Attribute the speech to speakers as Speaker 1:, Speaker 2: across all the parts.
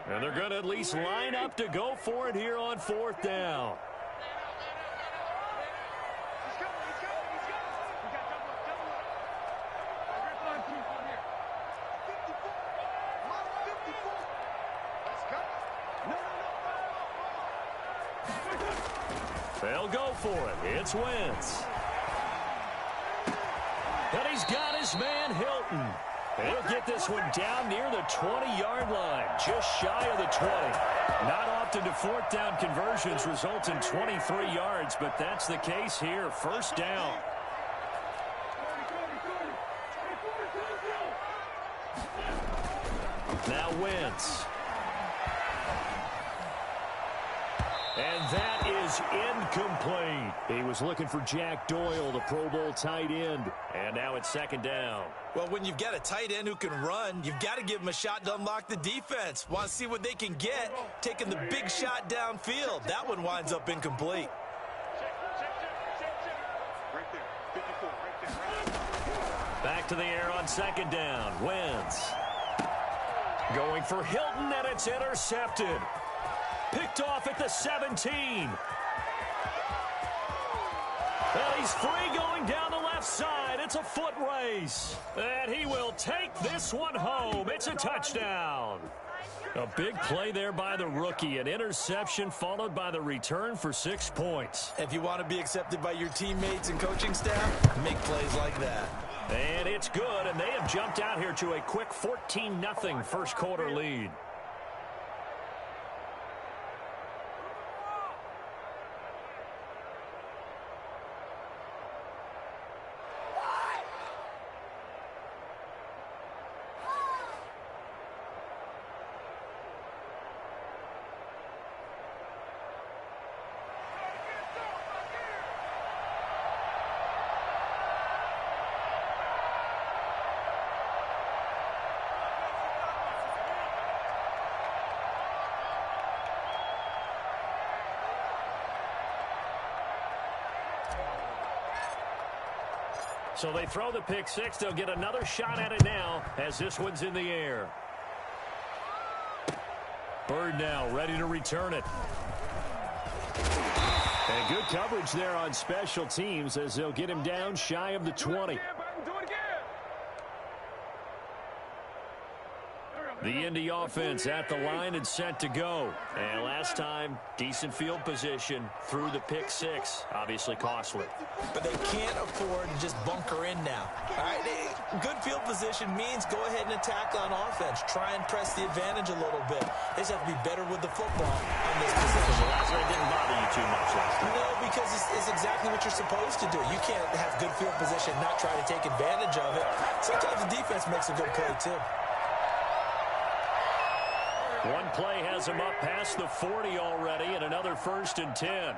Speaker 1: And they're going to at least line up to go for it here on fourth down. They'll go for it. It's Wentz. And he's got his man Hilton. He'll get this one down near the 20-yard line, just shy of the 20. Not often do fourth down conversions result in 23 yards, but that's the case here. First down. Now Wentz. And that is incomplete. He was looking for Jack Doyle, the Pro Bowl tight end. And now it's second down.
Speaker 2: Well, when you've got a tight end who can run, you've got to give him a shot to unlock the defense. Want to see what they can get, taking the big shot downfield. That one winds up incomplete.
Speaker 1: Back to the air on second down. Wentz. Going for Hilton, and it's intercepted. Picked off at the 17. And he's free going down the left side. It's a foot race. And he will take this one home. It's a touchdown. A big play there by the rookie. An interception followed by the return for 6 points.
Speaker 2: If you want to be accepted by your teammates and coaching staff, make plays like that.
Speaker 1: And it's good, and they have jumped out here to a quick 14-0 first quarter lead. So they throw the pick six. They'll get another shot at it now as this one's in the air. Bird now ready to return it. And good coverage there on special teams as they'll get him down shy of the 20. The Indy offense at the line and set to go. And last time, decent field position through the pick six. Obviously costly.
Speaker 2: But they can't afford to just bunker in now. All right, good field position means go ahead and attack on offense. Try and press the advantage a little bit. They just have to be better with the football on this possession.
Speaker 1: It didn't bother you too much last time.
Speaker 2: No, because it's exactly what you're supposed to do. You can't have good field position and not try to take advantage of it. Sometimes the defense makes a good play, too.
Speaker 1: One play has him up past the 40 already, and another 1st and 10.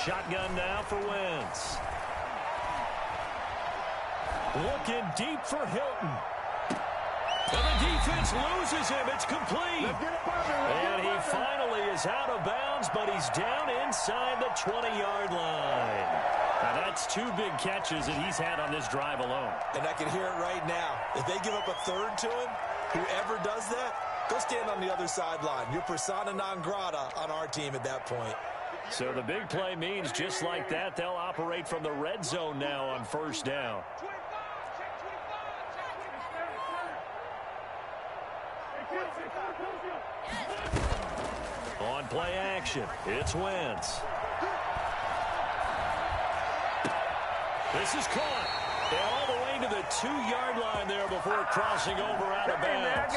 Speaker 1: Shotgun now for Wentz. Looking deep for Hilton. And the defense loses him. It's complete. And he finally is out of bounds, but he's down inside the 20-yard line. Now that's 2 big catches that he's had on this drive alone.
Speaker 2: And I can hear it right now. If they give up a third to him, whoever does that, go stand on the other sideline. You're persona non grata on our team at that point.
Speaker 1: So the big play means just like that, they'll operate from the red zone now on first down. On play action, it's Wentz. This is caught. And all the way to the 2-yard line there before crossing over out of bounds.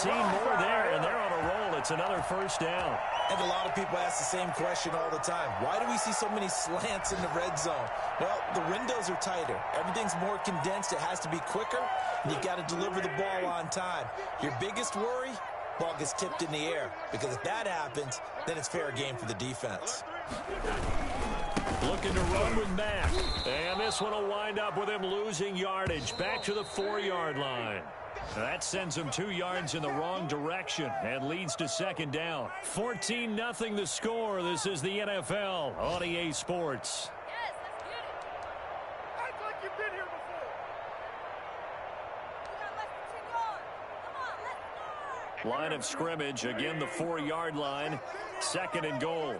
Speaker 1: 15 more there, and they're on a roll. It's another first down.
Speaker 2: And a lot of people ask the same question all the time. Why do we see so many slants in the red zone? Well, the windows are tighter. Everything's more condensed. It has to be quicker, and you've got to deliver the ball on time. Your biggest worry, ball gets tipped in the air. Because if that happens, then it's fair game for the defense.
Speaker 1: Looking to run with Mack. And this one will wind up with him losing yardage. Back to the 4-yard line. That sends him 2 yards in the wrong direction and leads to second down. 14-0 the score. This is the NFL on EA Sports.
Speaker 3: Yes, let's get it. Act like you've been here before.
Speaker 1: Line of scrimmage, again the 4-yard line, 2nd and goal.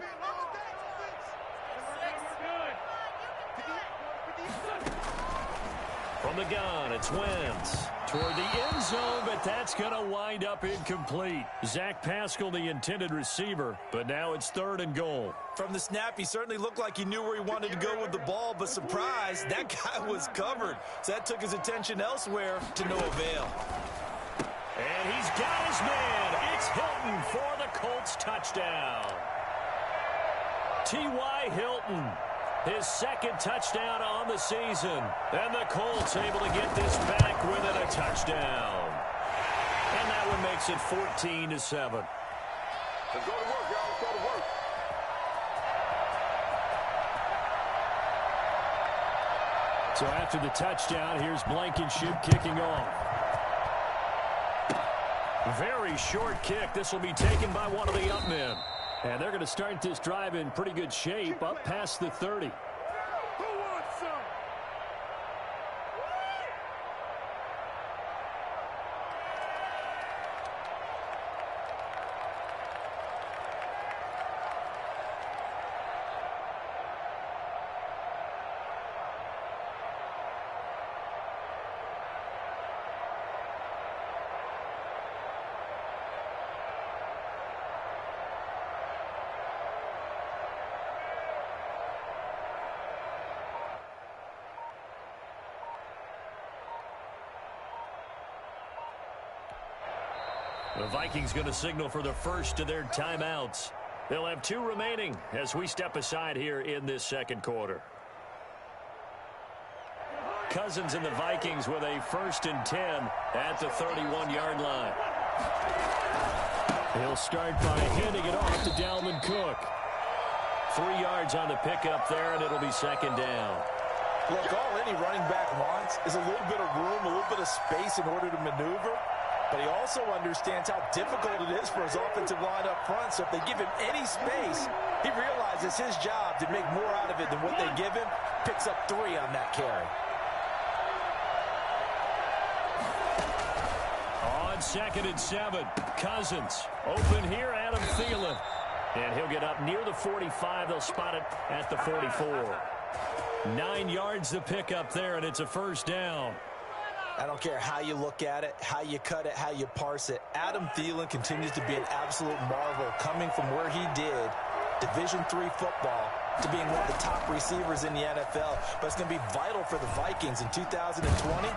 Speaker 1: From the gun, it's Wentz toward the end zone, but that's going to wind up incomplete. Zach Pascal, the intended receiver, but now it's 3rd and goal.
Speaker 2: From the snap, he certainly looked like he knew where he wanted to go with the ball, but surprise, that guy was covered. So that took his attention elsewhere to no avail.
Speaker 1: And he's got his man. It's Hilton for the Colts touchdown. T.Y. Hilton, his 2nd touchdown on the season. And the Colts able to get this back within a touchdown. And that one makes it 14-7.
Speaker 3: Let's go to work, y'all. Let's go to work.
Speaker 1: So after the touchdown, here's Blankenship kicking off. Very short kick. This will be taken by one of the up men. And they're going to start this drive in pretty good shape, up past the 30.
Speaker 3: Who wants some?
Speaker 1: The Vikings going to signal for the first of their timeouts. They'll have 2 remaining as we step aside here in this 2nd quarter. Cousins and the Vikings with a 1st and 10 at the 31-yard line. He'll start by handing it off to Dalvin Cook. 3 yards on the pickup there, and it'll be 2nd down.
Speaker 2: Look, all any running back wants is a little bit of room, a little bit of space in order to maneuver. But he also understands how difficult it is for his offensive line up front. So if they give him any space, he realizes his job to make more out of it than what they give him. Picks up 3 on that carry.
Speaker 1: On 2nd and 7, Cousins. Open here, Adam Thielen. And he'll get up near the 45. They'll spot it at the 44. 9 yards to pick up there, and it's a 1st down.
Speaker 2: I don't care how you look at it, how you cut it, how you parse it. Adam Thielen continues to be an absolute marvel coming from where he did Division III football to being one of the top receivers in the NFL. But it's going to be vital for the Vikings in 2020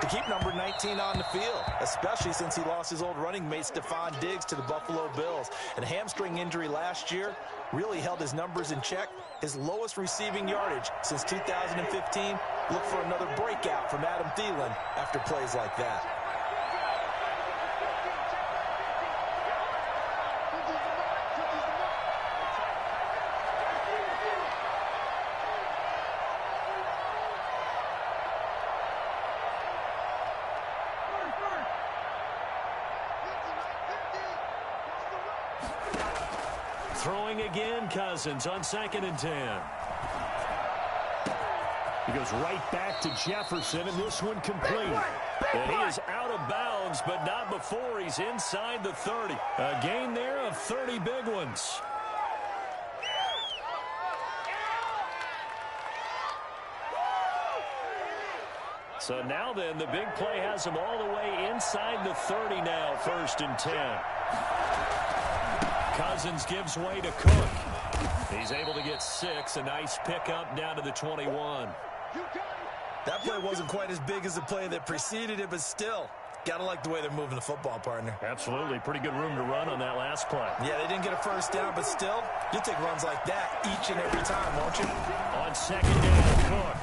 Speaker 2: to keep number 19 on the field, especially since he lost his old running mate Stephon Diggs to the Buffalo Bills. And a hamstring injury last year really held his numbers in check. His lowest receiving yardage since 2015. Look for another breakout from Adam Thielen after plays like that.
Speaker 1: Throwing again, Cousins on 2nd and 10. He goes right back to Jefferson, and this one complete. And he is out of bounds, but not before he's inside the 30. A gain there of 30 big ones. So now then, the big play has him all the way inside the 30 now, 1st and 10. Cousins gives way to Cook. He's able to get 6. A nice pickup down to the 21.
Speaker 2: That play wasn't quite as big as the play that preceded it, but still, gotta like the way they're moving the football, partner.
Speaker 1: Absolutely. Pretty good room to run on that last play.
Speaker 2: Yeah, they didn't get a 1st down, but still, you'll take runs like that each and every time, won't you?
Speaker 1: On 2nd down, Cook.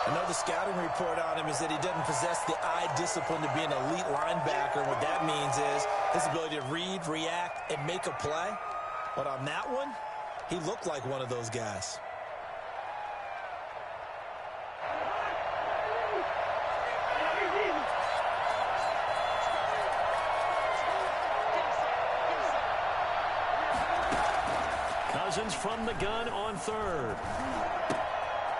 Speaker 2: I know the scouting report on him is that he doesn't possess the eye discipline to be an elite linebacker. And what that means is his ability to read, react, and make a play. But on that one, he looked like one of those guys.
Speaker 1: Cousins from the gun on 3rd.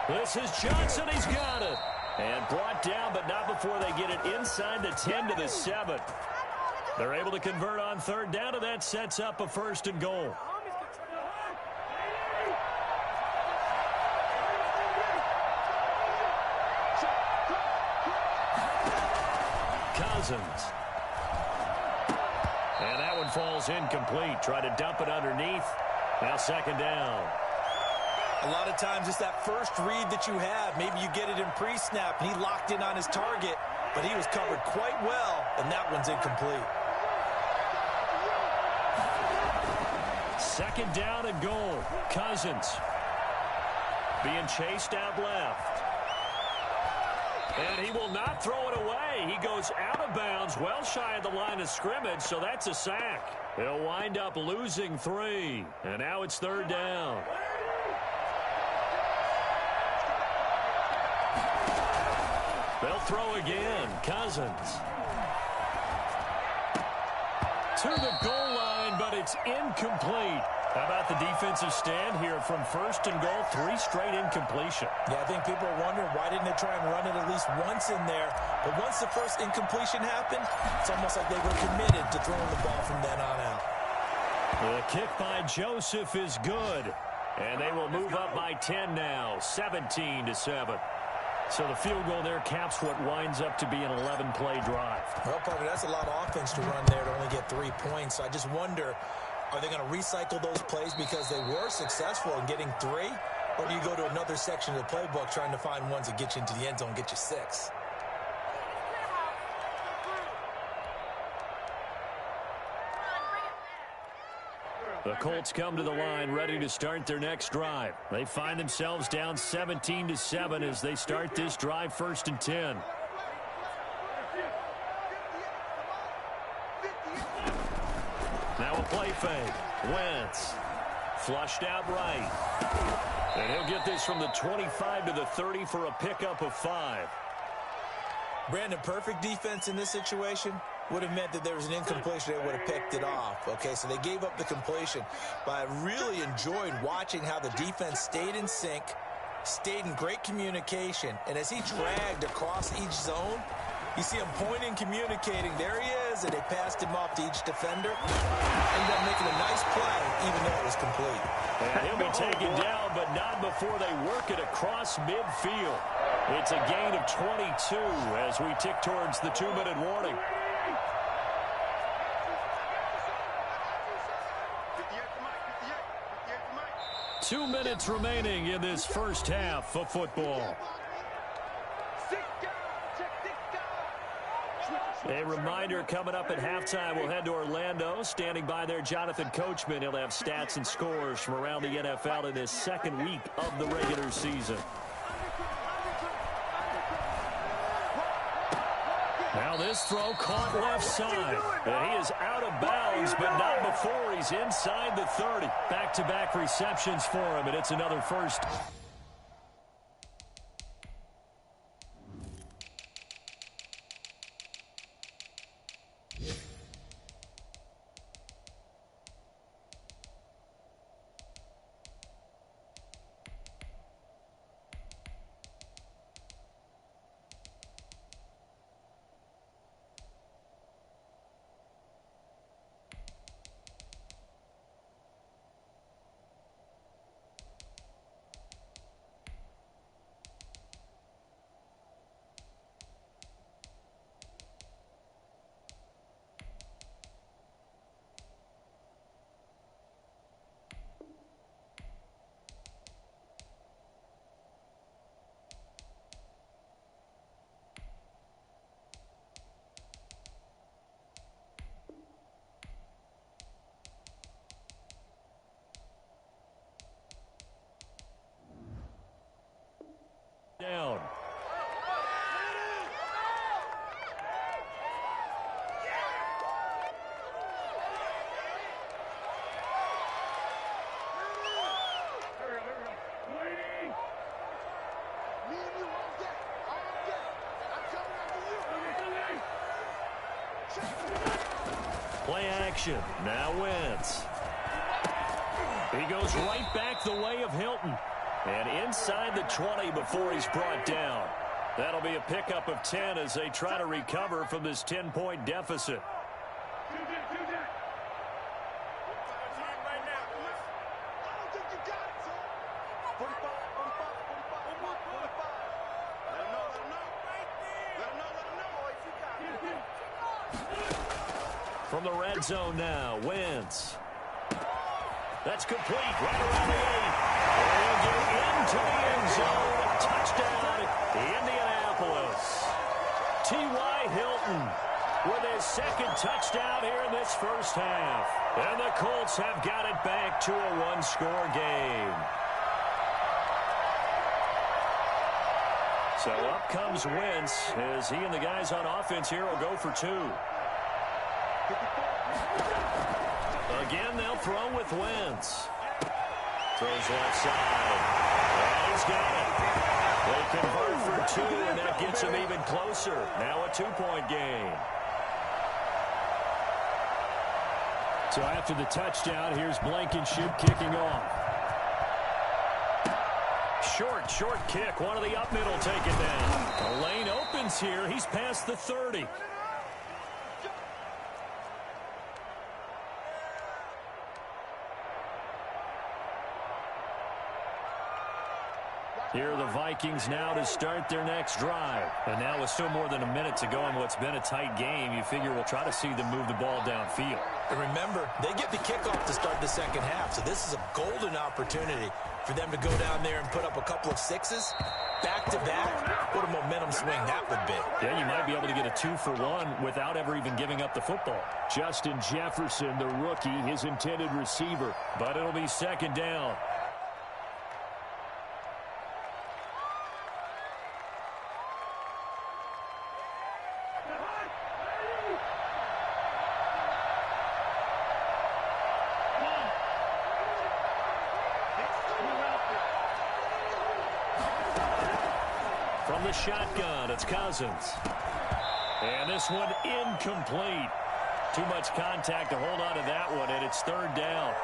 Speaker 1: This is Johnson. He's got it. And brought down, but not before they get it inside the 10 to the 7. They're able to convert on third down, and that sets up a 1st and goal. Cousins. And that one falls incomplete. Try to dump it underneath. Now 2nd down.
Speaker 2: A lot of times it's that first read that you have. Maybe you get it in pre-snap, and he locked in on his target, but he was covered quite well, and that one's incomplete.
Speaker 1: 2nd down and goal. Cousins being chased out left. And he will not throw it away. He goes out of bounds, well shy of the line of scrimmage, so that's a sack. He'll wind up losing 3. And now it's 3rd down. They'll throw again. Cousins. To the goal line, but it's incomplete. How about the defensive stand here from 1st and goal? 3 straight incompletion.
Speaker 2: Yeah, I think people are wondering why didn't they try and run it at least once in there. But once the first incompletion happened, it's almost like they were committed to throwing the ball from then on out.
Speaker 1: The kick by Joseph is good. And they will move up by 10 now, 17 to 7. So the field goal there caps what winds up to be an 11-play drive.
Speaker 2: Well, Parker, that's a lot of offense to run there to only get 3 points. So I just wonder, are they going to recycle those plays because they were successful in getting 3? Or do you go to another section of the playbook trying to find ones that get you into the end zone and get you 6?
Speaker 1: The Colts come to the line ready to start their next drive. They find themselves down 17 to 7 as they start this drive 1st and 10. Now a play fake. Wentz flushed out right. And he'll get this from the 25 to the 30 for a pickup of 5.
Speaker 2: Brandon, perfect defense in this situation would have meant that there was an incompletion. They would have picked it off. Okay, so they gave up the completion. But I really enjoyed watching how the defense stayed in sync, stayed in great communication. And as he dragged across each zone, you see him pointing, communicating. There he is, and they passed him off to each defender. Ended up making a nice play, even though it was complete.
Speaker 1: And he'll be taken down, but not before they work it across midfield. It's a gain of 22 as we tick towards the 2-minute warning. 2 minutes remaining in this first half of football. A reminder coming up at halftime, we'll head to Orlando. Standing by there, Jonathan Coachman. He'll have stats and scores from around the NFL in this 2nd week of the regular season. Now this throw caught left side. And he is out of bounds, but not before he's inside the 30. Back-to-back receptions for him, and it's another first. Down. Play action. Now Wentz. He goes right back the way of Hilton. And inside the 20 before he's brought down. That'll be a pickup of 10 as they try to recover from this 10-point deficit. From the red zone now, Wentz. That's complete right around the 8. And get into the end zone. Touchdown, Indianapolis. T.Y. Hilton with his second touchdown here in this first half. And the Colts have got it back to a one-score game. So up comes Wentz as he and the guys on offense here will go for 2. Again, they'll throw with Wentz. Throws left side. And he's got it. They convert for 2, and that gets them even closer. Now a 2-point game.
Speaker 4: So after the touchdown, here's Blankenship kicking off.
Speaker 1: Short kick. One of the up middle take it down. The lane opens here. He's past the 30. Here are the Vikings now to start their next drive.
Speaker 4: And now with still more than a minute to go in what's been a tight game, you figure we'll try to see them move the ball downfield.
Speaker 2: And remember, they get the kickoff to start the second half, so this is a golden opportunity for them to go down there and put up a couple of 6s back-to-back. What a momentum swing that would be.
Speaker 4: Yeah, you might be able to get a 2-for-1 without ever even giving up the football.
Speaker 1: Justin Jefferson, the rookie, his intended receiver. But it'll be second down. From the shotgun, it's Cousins. And this one incomplete. Too much contact to hold on to that one, and it's third down.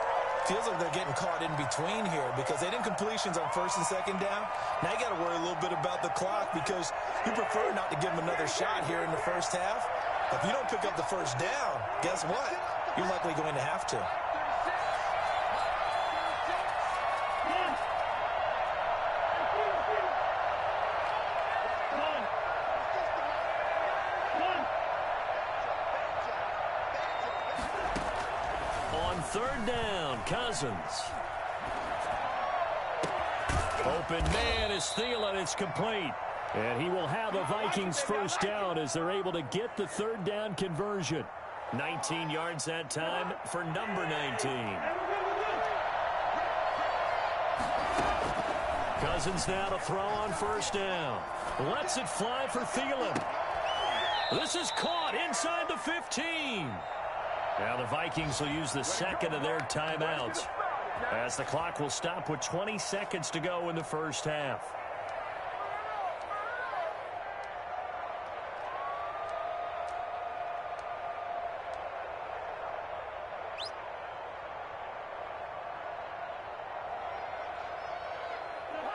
Speaker 2: Feels like they're getting caught in between here because they didn't completions on first and second down. Now you got to worry a little bit about the clock because you prefer not to give them another shot here in the first half. If you don't pick up the first down, guess what? You're likely going to have to.
Speaker 1: Third down, Cousins. Open man is Thielen. It's complete. And he will have a Vikings first down as they're able to get the third down conversion. 19 yards that time for number 19. Cousins now to throw on first down. Lets it fly for Thielen. This is caught inside the 15. Now the Vikings will use the second of their timeouts as the clock will stop with 20 seconds to go in the first half.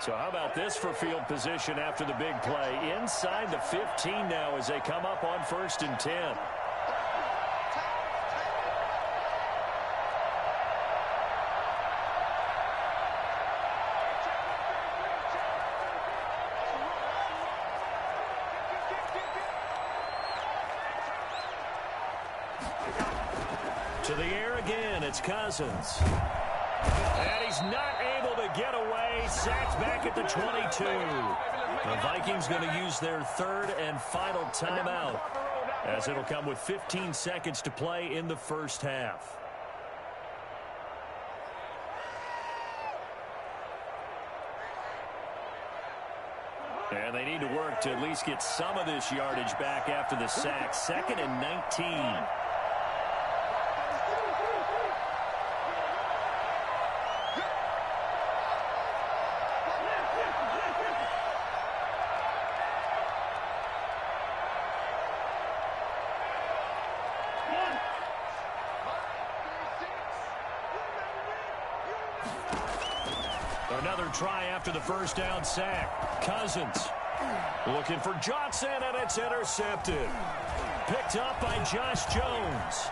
Speaker 1: So how about this for field position after the big play? Inside the 15 now as they come up on first and 10. To the air again, it's Cousins. And he's not able to get away. Sacked back at the 22. The Vikings going to use their third and final timeout as it'll come with 15 seconds to play in the first half. And they need to work to at least get some of this yardage back after the sack. Second and 19. Another try after the first down sack. Cousins Looking for Johnson, and it's intercepted. Picked up by Josh Jones.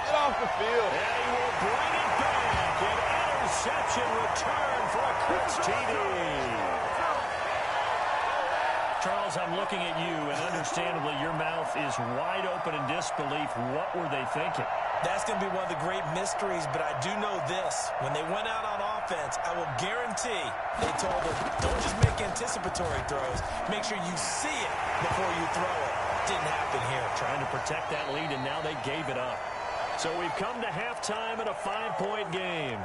Speaker 3: Get off the field.
Speaker 1: And he will bring it back. An interception return for a Chris TD. Charles, I'm looking at you, and understandably, your mouth is wide open in disbelief. What were they thinking?
Speaker 2: That's going to be one of the great mysteries, but I do know this. When they went out on offense, I will guarantee they told them, don't just make anticipatory throws. Make sure you see it before you throw it. Didn't happen here.
Speaker 1: Trying to protect that lead, and now they gave it up. So we've come to halftime in a 5-point game.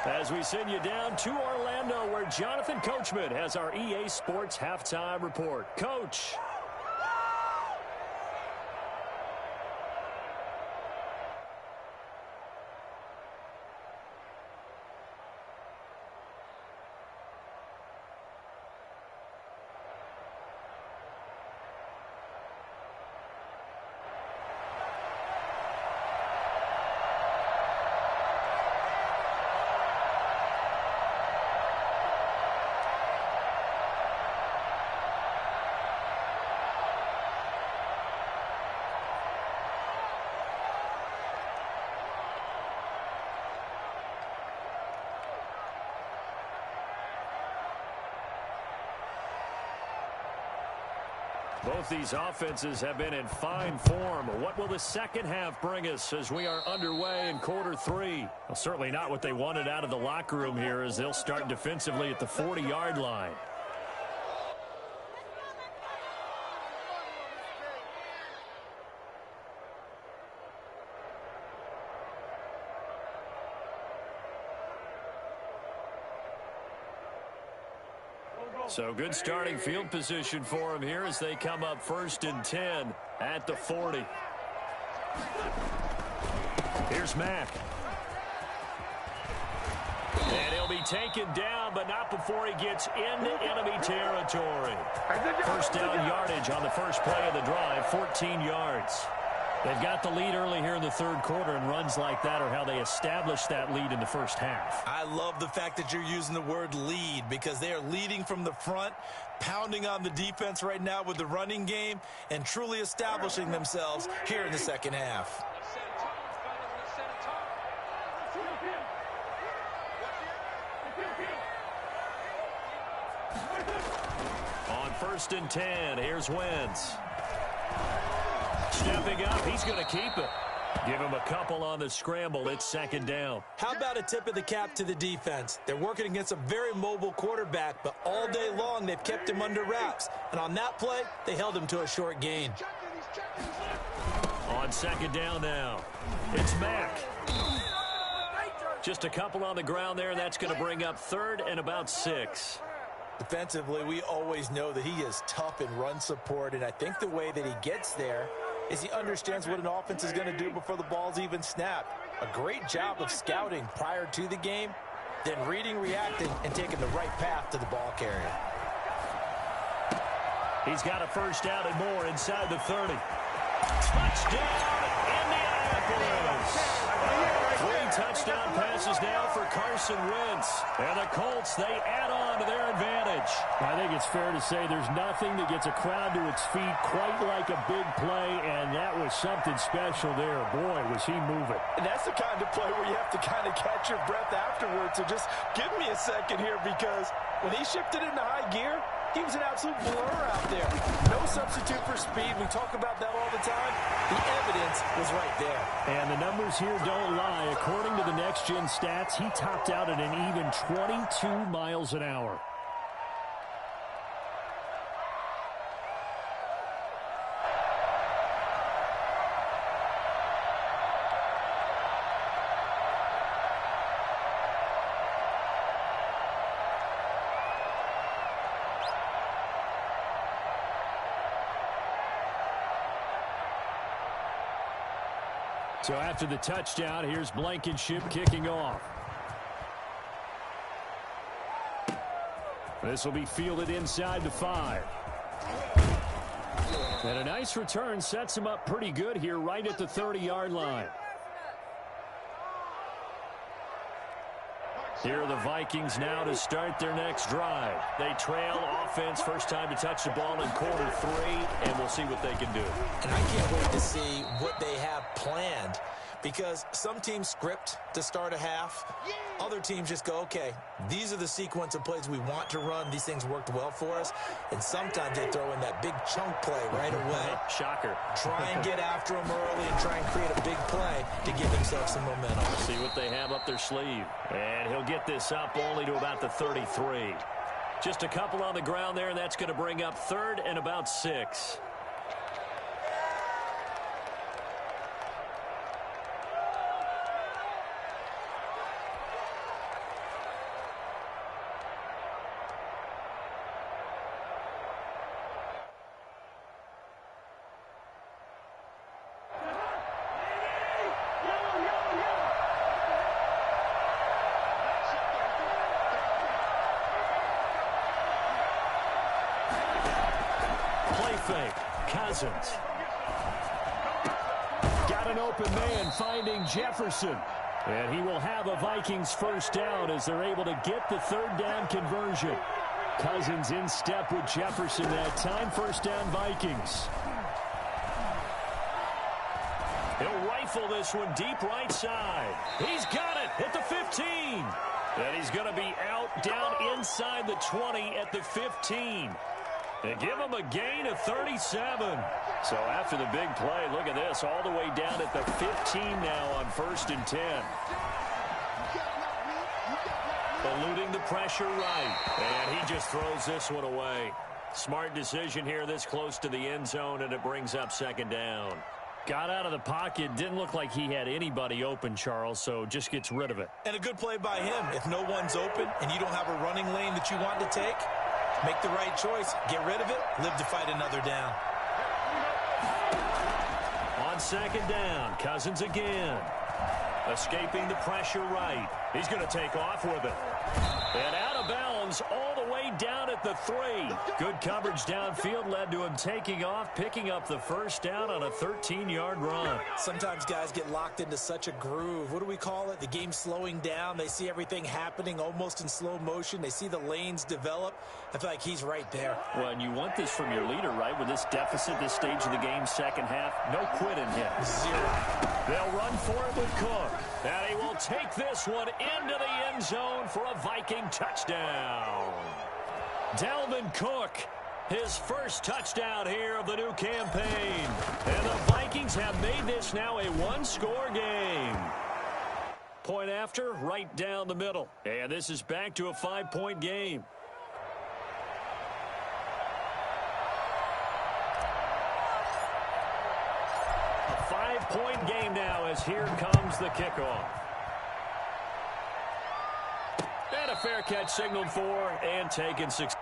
Speaker 1: As we send you down to Orlando, where Jonathan Coachman has our EA Sports Halftime Report. Coach. Both these offenses have been in fine form. What will the second half bring us as we are underway in quarter 3? Well, certainly not what they wanted out of the locker room here, as they'll start defensively at the 40-yard line. So good starting field position for them here as they come up 1st and 10 at the 40. Here's Mack. And he'll be taken down, but not before he gets into enemy territory. First down yardage on the first play of the drive, 14 yards. They've got the lead early here in the third quarter, and runs like that are how they established that lead in the first half.
Speaker 2: I love the fact that you're using the word lead, because they are leading from the front, pounding on the defense right now with the running game, and truly establishing themselves here in the second half.
Speaker 1: On 1st and 10, here's Wentz. Stepping up, he's going to keep it. Give him a couple on the scramble. It's 2nd down.
Speaker 2: How about a tip of the cap to the defense? They're working against a very mobile quarterback, but all day long they've kept him under wraps. And on that play, they held him to a short gain.
Speaker 1: On 2nd down now, it's Mack. Just a couple on the ground there, and that's going to bring up 3rd and about 6.
Speaker 2: Defensively, we always know that he is tough in run support, and I think the way that he gets there is he understands what an offense is going to do before the ball's even snapped. A great job of scouting prior to the game, then reading, reacting, and taking the right path to the ball carrier.
Speaker 1: He's got a first down and more inside the 30. Touchdown, Indianapolis! 3 touchdown passes now for Carson Wentz. And the Colts, they add on to their advantage.
Speaker 4: I think it's fair to say there's nothing that gets a crowd to its feet quite like a big play, and that was something special there. Boy, was he moving.
Speaker 2: And that's the kind of play where you have to kind of catch your breath afterwards. So just give me a second here, because when he shifted into high gear, he was an absolute blur out there. No substitute for speed. We talk about that all the time. The evidence was right there.
Speaker 4: And the numbers here don't lie. According to the Next Gen stats, he topped out at an even 22 miles an hour. So after the touchdown, here's Blankenship kicking off. This will be fielded inside the 5. And a nice return sets him up pretty good here right at the 30-yard line.
Speaker 1: Here are the Vikings now to start their next drive. They trail offense, first time to touch the ball in quarter 3, and we'll see what they can do.
Speaker 2: And I can't wait to see what they have planned, because some teams script to start a half. Other teams just go, okay, these are the sequence of plays we want to run. These things worked well for us. And sometimes they throw in that big chunk play right away.
Speaker 1: Shocker.
Speaker 2: Try and get after them early and try and create a big play to give themselves some momentum.
Speaker 1: See what they have up their sleeve. And he'll get this up only to about the 33. Just a couple on the ground there, and that's going to bring up 3rd and about 6. Cousins. Got an open man finding Jefferson. And he will have a Vikings first down as they're able to get the 3rd down conversion. Cousins in step with Jefferson that time. First down Vikings. He'll rifle this one deep right side. He's got it at the 15. And he's going to be out down inside the 20 at the 15. And give him a gain of 37. So after the big play, look at this, all the way down at the 15 now on 1st and 10. Eluding the pressure right. And he just throws this one away. Smart decision here this close to the end zone, and it brings up 2nd down. Got out of the pocket. Didn't look like he had anybody open, Charles, so just gets rid of it.
Speaker 2: And a good play by him. If no one's open and you don't have a running lane that you want to take, make the right choice. Get rid of it. Live to fight another down.
Speaker 1: On 2nd down, Cousins again. Escaping the pressure right. He's going to take off with it. And out of bounds all the way down at the 3. Good coverage downfield led to him taking off, picking up the first down on a 13-yard run.
Speaker 2: Sometimes guys get locked into such a groove. What do we call it? The game slowing down. They see everything happening almost in slow motion. They see the lanes develop. I feel like he's right there.
Speaker 1: Well, and you want this from your leader, right? With this deficit, this stage of the game, second half, no quit in him.
Speaker 2: 0.
Speaker 1: They'll run for it with Cook. And he will take this one into the end zone for a Viking touchdown. Dalvin Cook, his first touchdown here of the new campaign. And the Vikings have made this now a 1-score game. Point after, right down the middle. And this is back to a 5-point game. A 5-point game now as here comes the kickoff. And a fair catch signaled for and taken 6.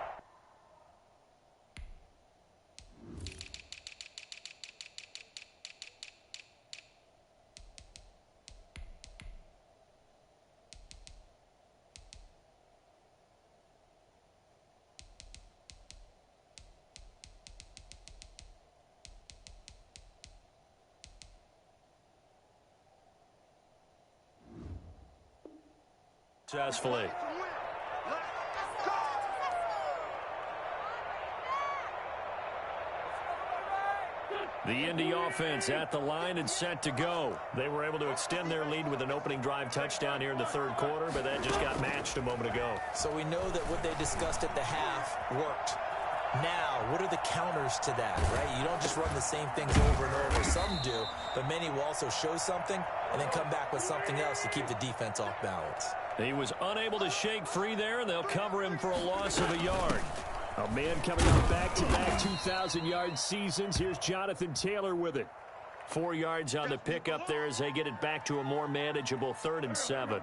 Speaker 1: Successfully. The Indy offense at the line and set to go. They were able to extend their lead with an opening drive touchdown here in the 3rd quarter, but that just got matched a moment ago.
Speaker 2: So we know that what they discussed at the half worked. Now, what are the counters to that, right? You don't just run the same things over and over. Some do, but many will also show something and then come back with something else to keep the defense off balance.
Speaker 1: He was unable to shake free there, and they'll cover him for a loss of a yard. A man coming off back-to-back 2,000-yard seasons. Here's Jonathan Taylor with it. 4 yards on the pickup there as they get it back to a more manageable 3rd and 7.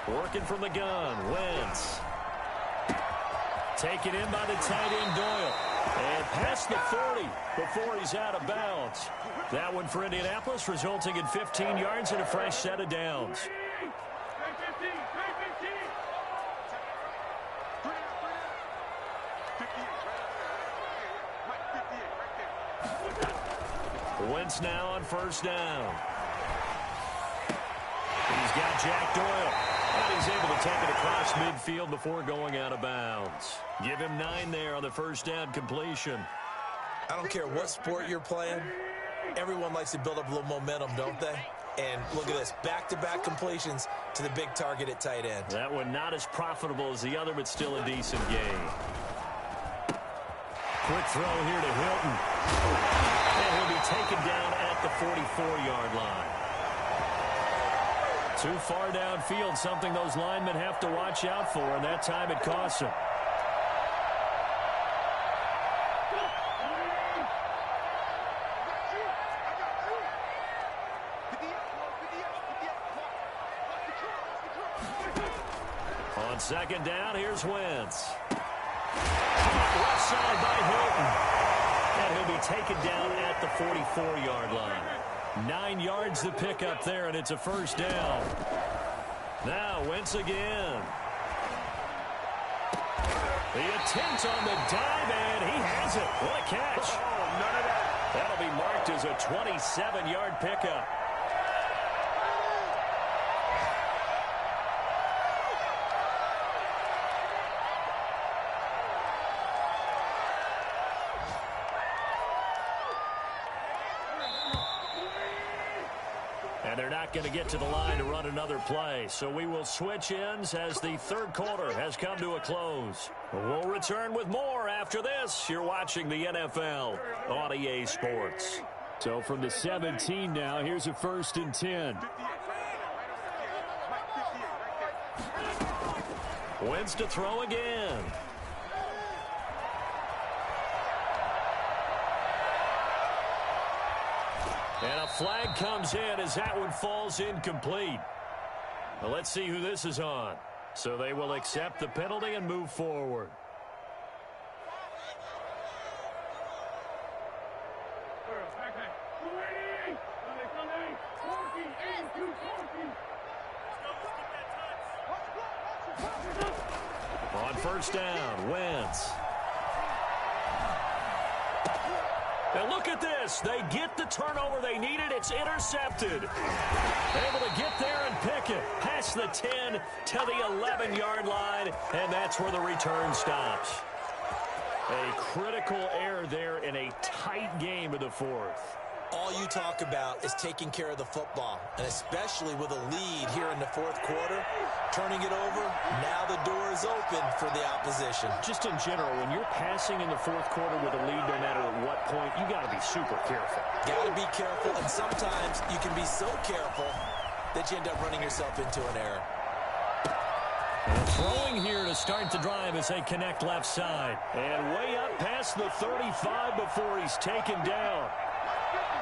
Speaker 1: Working from the gun, Wentz. Taken in by the tight end Doyle. And past the 40 before he's out of bounds. That one for Indianapolis, resulting in 15 yards and a fresh set of downs. Wentz now on first down. He's got Jack Doyle. And he's able to take it across midfield before going out of bounds. Give him 9 there on the first down completion.
Speaker 2: I don't care what sport you're playing. Everyone likes to build up a little momentum, don't they? And look at this, back-to-back completions to the big target at tight end.
Speaker 1: That one not as profitable as the other, but still a decent gain. Quick throw here to Hilton. And he'll be taken down at the 44-yard line. Too far downfield, something those linemen have to watch out for, and that time it costs them. On second down, here's Wentz. Left side by Hilton. And he'll be taken down at the 44-yard line. 9 yards to pick up there, and it's a first down. Now Wentz again. The attempt on the dive, and he has it. What a catch.
Speaker 3: Oh, none of that.
Speaker 1: That'll be marked as a 27-yard pickup. They're not going to get to the line to run another play, so we will switch ends as the third quarter has come to a close. We'll return with more after this. You're watching the NFL on EA Sports.
Speaker 4: So from the 17 now, here's a 1st and 10.
Speaker 1: Wentz to throw again. And a flag comes in as that one falls incomplete. Well, let's see who this is on. So they will accept the penalty and move forward. On first down, Wentz. And look at this. They get the turnover they needed. It's intercepted. Able to get there and pick it. Past the 10 to the 11-yard line, and that's where the return stops. A critical error there in a tight game of the fourth.
Speaker 2: All you talk about is taking care of the football, and especially with a lead here in the fourth quarter, turning it over, now the door is open for the opposition.
Speaker 1: Just in general, when you're passing in the fourth quarter with a lead, no matter at what point, you got to be super careful.
Speaker 2: Got to be careful, and sometimes you can be so careful that you end up running yourself into an error.
Speaker 1: And throwing here to start the drive as they connect left side. And way up past the 35 before he's taken down.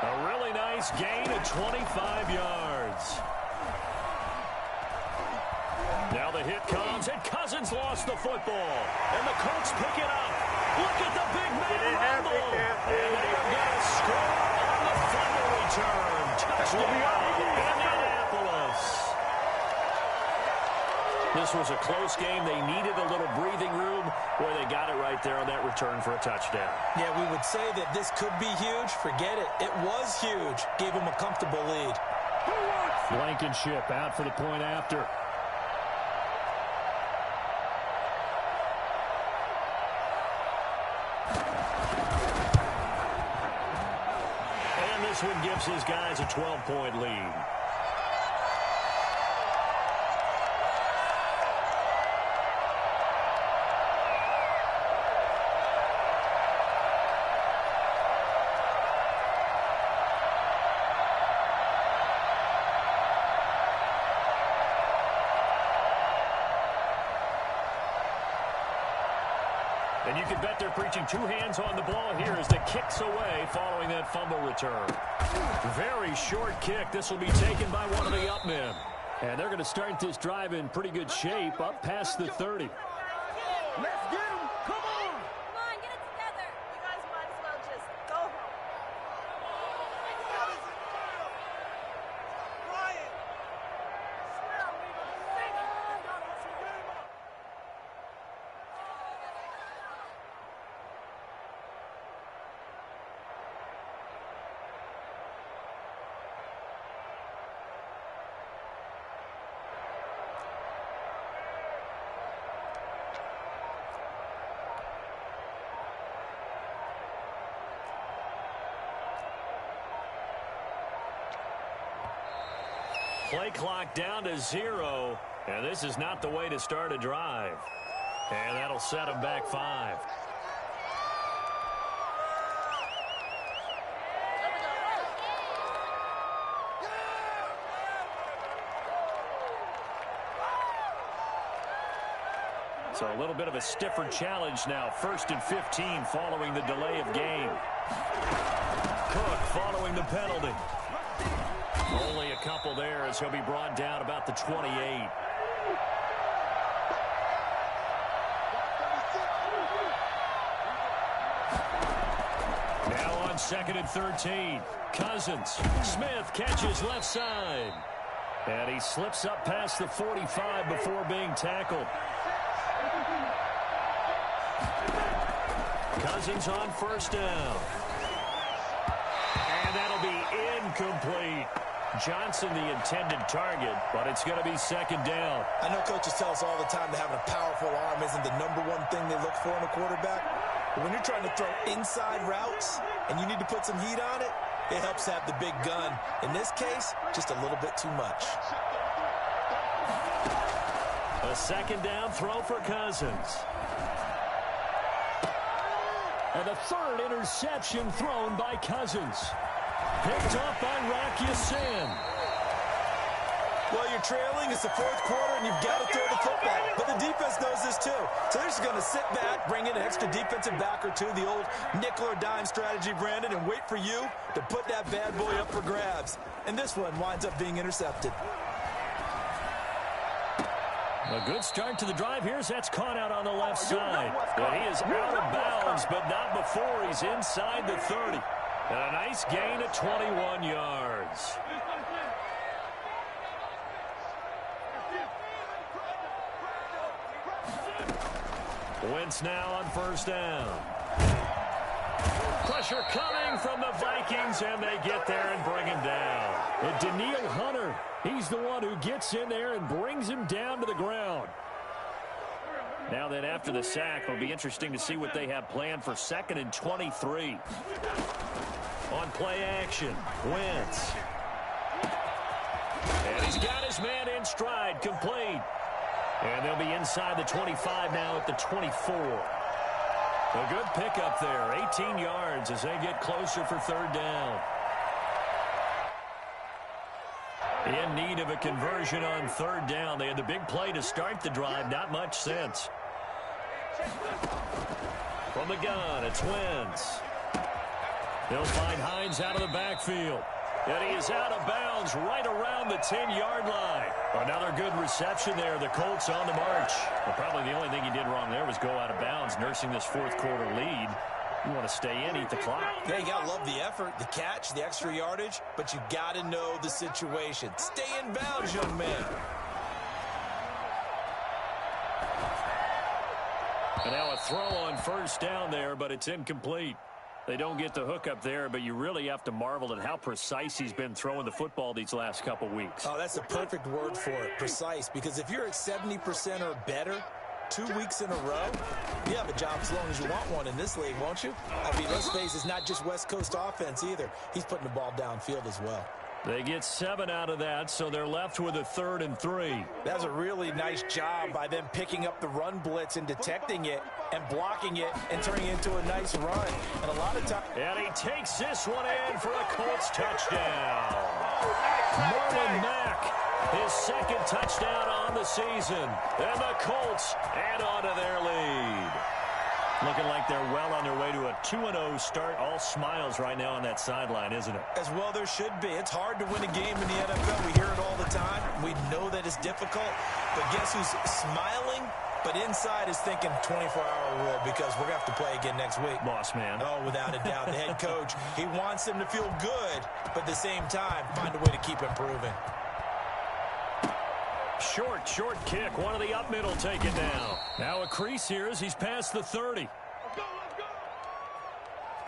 Speaker 1: A really nice gain of 25 yards. Now the hit comes, and Cousins lost the football. And the Colts pick it up. Look at the big man rumble. And they are going to score on the final return. Touchdown, Indianapolis. This was a close game. They needed a little breathing room. Boy, they got it right there on that return for a touchdown.
Speaker 2: Yeah, we would say that this could be huge. Forget it. It was huge. Gave them a comfortable lead.
Speaker 4: Blankenship out for the point after.
Speaker 1: And this one gives his guys a 12-point lead. And you can bet they're preaching two hands on the ball here as the kick's away following that fumble return. Very short kick. This will be taken by one of the up men. And they're going to start this drive in pretty good shape up past the 30.
Speaker 3: Let's get him. Come on.
Speaker 5: Come on, get it together. You guys might as well just go home. Ryan.
Speaker 1: Play clock down to 0, and this is not the way to start a drive. And that'll set them back 5. So a little bit of a stiffer challenge now. 1st and 15 following the delay of game. Cook following the penalty. Only a couple there as he'll be brought down about the 28. Now on 2nd and 13. Cousins. Smith catches left side. And he slips up past the 45 before being tackled. Cousins on 1st down. And that'll be incomplete. Johnson the intended target, but it's going to be 2nd down.
Speaker 2: I know coaches tell us all the time that having a powerful arm isn't the #1 thing they look for in a quarterback. But when you're trying to throw inside routes and you need to put some heat on it, it helps have the big gun. In this case, just a little bit too much.
Speaker 1: A 2nd down throw for Cousins.
Speaker 4: And the 3rd interception thrown by Cousins. Picked up by Rock Ya-Sin.
Speaker 2: Well, you're trailing. It's the 4th quarter, and you've got to throw the football. But the defense knows this, too. So they're just going to sit back, bring in an extra defensive back or two, the old nickel or dime strategy, Brandon, and wait for you to put that bad boy up for grabs. And this one winds up being intercepted.
Speaker 1: A good start to the drive. Here's that's caught out on the left side. But he is out of bounds, but not before he's inside the 30. And a nice gain of 21 yards. Wentz now on 1st down. Pressure coming from the Vikings, and they get there and bring him down.
Speaker 4: And Danielle Hunter, he's the one who gets in there and brings him down to the ground.
Speaker 1: Now then, after the sack, it'll be interesting to see what they have planned for 2nd and 23. On play action, Wentz. And he's got his man in stride, complete. And they'll be inside the 25 now at the 24. A good pickup there, 18 yards as they get closer for 3rd down. In need of a conversion on 3rd down. They had the big play to start the drive, not much sense. From the gun, it's Wentz. They'll find Hines out of the backfield. And he is out of bounds right around the 10-yard line. Another good reception there. The Colts on the march. Well, probably the only thing he did wrong there was go out of bounds, nursing this 4th quarter lead. You want to stay in, eat the clock.
Speaker 2: Yeah, you got to love the effort, the catch, the extra yardage, but you got to know the situation. Stay in bounds, young man.
Speaker 1: And now a throw on 1st down there, but it's incomplete. They don't get the hook up there, but you really have to marvel at how precise he's been throwing the football these last couple weeks.
Speaker 2: Oh, that's a perfect word for it, precise, because if you're at 70% or better 2 weeks in a row, you have a job as long as you want one in this league, won't you? I mean, let's face it, it's not just West Coast offense either. He's putting the ball downfield as well.
Speaker 1: They get 7 out of that, so they're left with a 3rd and 3.
Speaker 2: That was a really nice job by them picking up the run blitz and detecting it and blocking it and turning it into a nice run. And a lot of times.
Speaker 1: And he takes this one in for a Colts touchdown. Marlon Mack, his 2nd touchdown on the season. And the Colts add on to their lead. Looking like they're well on their way to a 2-0 start. All smiles right now on that sideline, isn't it?
Speaker 2: As well there should be. It's hard to win a game in the NFL. We hear it all the time. We know that it's difficult. But guess who's smiling? But inside is thinking 24-hour rule because we're going to have to play again next week.
Speaker 1: Boss man.
Speaker 2: Oh, without a doubt. The head coach, he wants them to feel good, but at the same time, find a way to keep improving.
Speaker 1: Short kick. One of the up middle taken down. Now a crease here as he's past the 30.
Speaker 3: Let's go.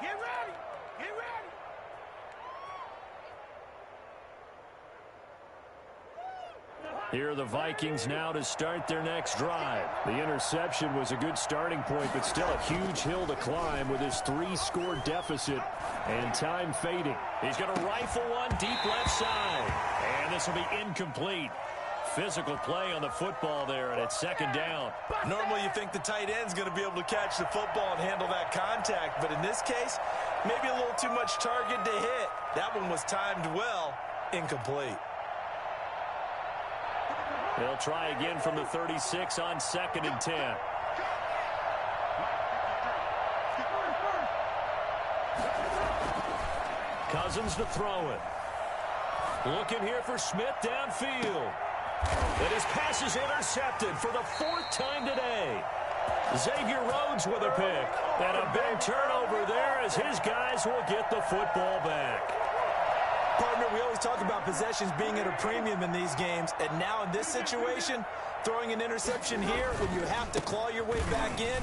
Speaker 3: Get ready.
Speaker 1: Here are the Vikings now to start their next drive.
Speaker 4: The interception was a good starting point, but still a huge hill to climb with his 3-score deficit and time fading.
Speaker 1: He's going to rifle one deep left side. And this will be incomplete. Physical play on the football there, and it's second down.
Speaker 2: Normally you think the tight end's going to be able to catch the football and handle that contact, but in this case, maybe a little too much target to hit. That one was timed well, incomplete.
Speaker 1: They'll try again from the 36 on 2nd and 10. Cousins to throw it. Looking here for Smith downfield. And his pass is intercepted for the 4th time today. Xavier Rhodes with a pick. And a big turnover there as his guys will get the football back.
Speaker 2: Partner, we always talk about possessions being at a premium in these games, and now in this situation, throwing an interception here when you have to claw your way back in,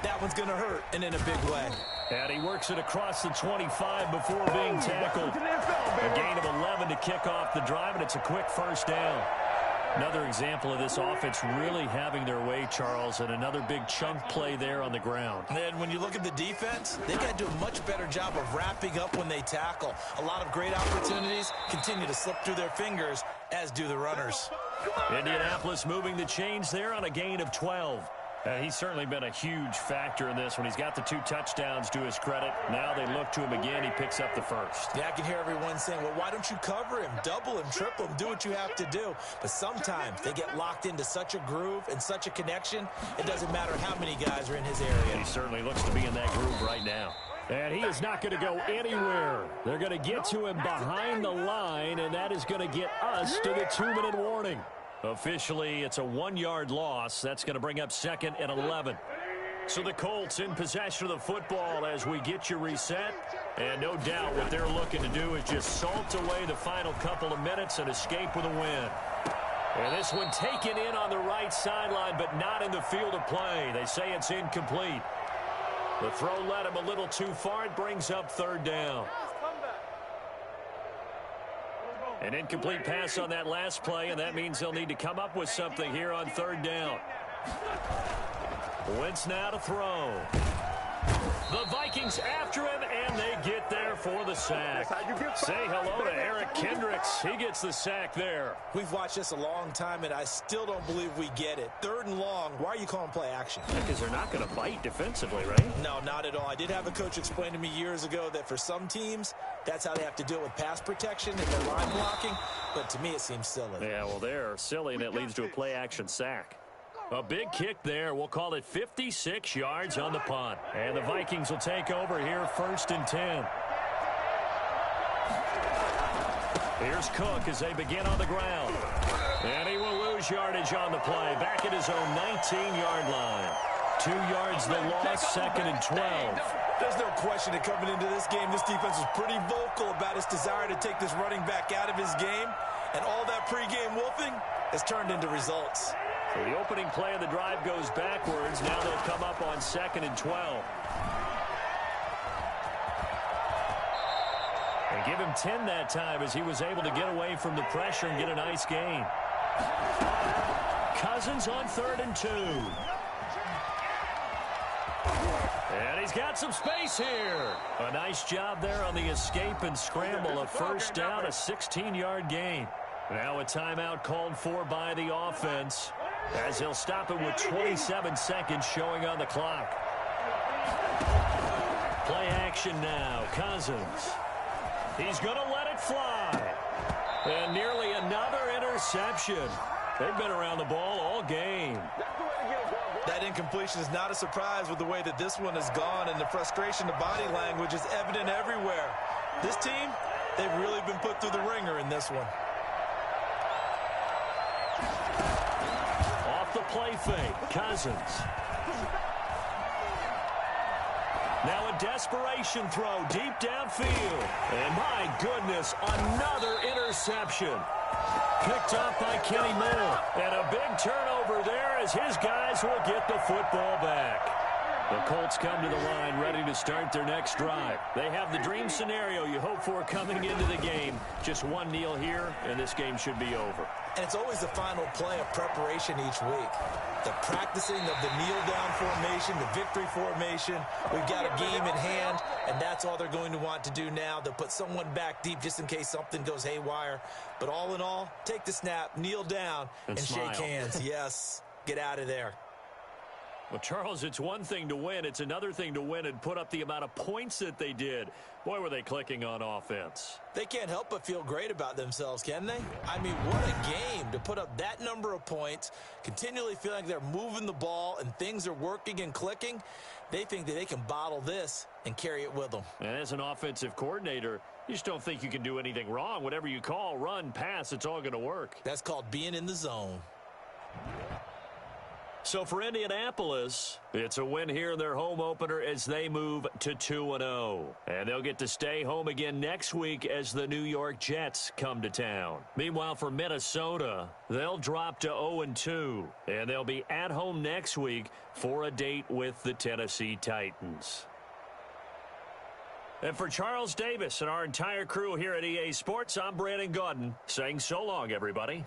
Speaker 2: that one's going to hurt, and in a big way.
Speaker 1: And he works it across the 25 before being tackled. A gain of 11 to kick off the drive, and it's a quick first down. Another example of this offense really having their way, Charles, and another big chunk play there on the ground.
Speaker 2: And when you look at the defense, they've got to do a much better job of wrapping up when they tackle. A lot of great opportunities continue to slip through their fingers, as do the runners.
Speaker 1: Indianapolis moving the chains there on a gain of 12. He's certainly been a huge factor in this when he's got the 2 touchdowns to his credit. Now they look to him again. He picks up the first.
Speaker 2: Yeah, I can hear everyone saying, well, why don't you cover him, double him, triple him, do what you have to do. But sometimes they get locked into such a groove and such a connection, it doesn't matter how many guys are in his area.
Speaker 1: He certainly looks to be in that groove right now.
Speaker 4: And he is not going to go anywhere. They're going to get to him behind the line, and that is going to get us to the 2-minute warning.
Speaker 1: Officially, it's a 1-yard loss. That's going to bring up 2nd and 11. So the Colts in possession of the football as we get you reset. And no doubt what they're looking to do is just salt away the final couple of minutes and escape with a win. And this one taken in on the right sideline, but not in the field of play. They say it's incomplete. The throw led him a little too far. It brings up 3rd down. An incomplete pass on that last play, and that means they'll need to come up with something here on 3rd down. Wentz now to throw. The Vikings after him, and they get there for the sack. Say hello to Eric Kendricks. He gets the sack there.
Speaker 2: We've watched this a long time, and I still don't believe we get it. 3rd and long, why are you calling play action?
Speaker 1: Because they're not going to bite defensively, right?
Speaker 2: No, not at all. I did have a coach explain to me years ago that for some teams, that's how they have to deal with pass protection and their line blocking, but to me it seems silly.
Speaker 1: Yeah, well, they're silly, and it leads to a play action sack. A big kick there. We'll call it 56 yards on the punt. And the Vikings will take over here 1st and 10. Here's Cook as they begin on the ground. And he will lose yardage on the play. Back at his own 19-yard line. 2 yards the loss, 2nd and 12.
Speaker 2: There's no question that coming into this game, this defense was pretty vocal about its desire to take this running back out of his game. And all that pregame wolfing has turned into results.
Speaker 1: So the opening play of the drive goes backwards. Now they'll come up on 2nd and 12. And give him 10 that time as he was able to get away from the pressure and get a nice gain. Cousins on 3rd and 2. And he's got some space here. A nice job there on the escape and scramble. A first down, a 16-yard gain. Now a timeout called for by the offense, as he'll stop it with 27 seconds showing on the clock. Play action now. Cousins. He's going to let it fly. And nearly another interception. They've been around the ball all game.
Speaker 2: That incompletion is not a surprise with the way that this one has gone, and the frustration, the body language is evident everywhere. This team, they've really been put through the ringer in this one.
Speaker 1: Off the play fake, Cousins. Now a desperation throw deep downfield. And my goodness, another interception. Picked up by Kenny Moore. And a big turnover there as his guys will get the football back. The Colts come to the line ready to start their next drive. They have the dream scenario you hope for coming into the game. Just one kneel here, and this game should be over.
Speaker 2: And it's always the final play of preparation each week. The practicing of the kneel-down formation, the victory formation. We've got a game in hand, and that's all they're going to want to do now. They'll put someone back deep just in case something goes haywire. But all in all, take the snap, kneel down, and shake hands. Yes, get out of there.
Speaker 1: Well, Charles, it's one thing to win. It's another thing to win and put up the amount of points that they did. Boy, were they clicking on offense.
Speaker 2: They can't help but feel great about themselves, can they? I mean, what a game to put up that number of points, continually feeling like they're moving the ball and things are working and clicking. They think that they can bottle this and carry it with them.
Speaker 1: And as an offensive coordinator, you just don't think you can do anything wrong. Whatever you call, run, pass, it's all going to work.
Speaker 2: That's called being in the zone.
Speaker 1: So for Indianapolis, it's a win here in their home opener as they move to 2-0. And they'll get to stay home again next week as the New York Jets come to town. Meanwhile, for Minnesota, they'll drop to 0-2. And they'll be at home next week for a date with the Tennessee Titans. And for Charles Davis and our entire crew here at EA Sports, I'm Brandon Gaudin saying so long, everybody.